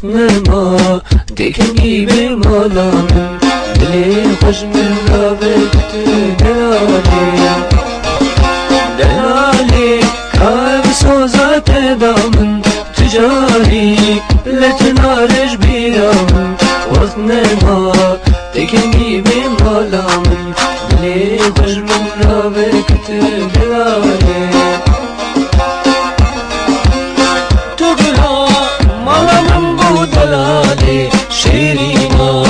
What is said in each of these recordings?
وقت نما تکنگی به مالام دلی خوش من را بکت دلالی کار سوزات دامن تجاری لتنارج بیرام وقت نما تکنگی به مالام دلی خوش من را بکت دلالی شيرينا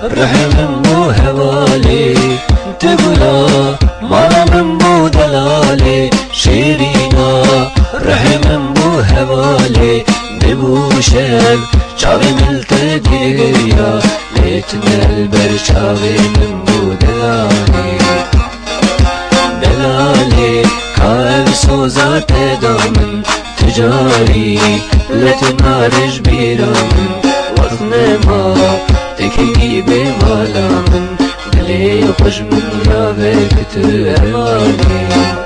رحم بو هوالي تقولا مالا من بو دلالي شيرينا رحم بو هوالي ببو شب شاوي ملت ديريا ليتنا البرشاوي من بو دلالي دلالي كار سوزات دامن تجاري لتنارج بيرامن وقتنما تكيني بمالا من دلي خوش من رابكت أماني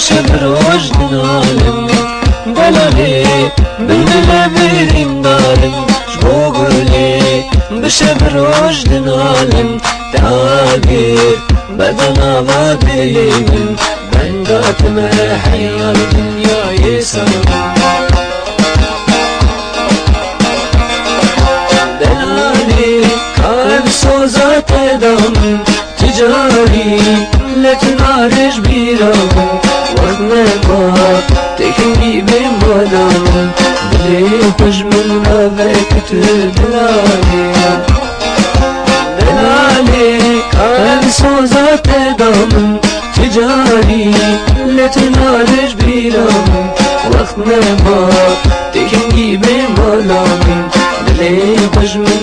بشبر وجد عالم دلالي بالدل بيرين دارم شبوغلي بشبر وجد عالم تعاقير بدنا بادي من بندات محيا الدنيا يسر دلالي كان سوزات دم تجاري لتنارج بيرام وقتنما تكني بمالام دلي خوش من رابكت دلالي دلالي كان سوزات دامن تجاري لتنارج بيرام وقتنما تكني بمالام دلي خوش من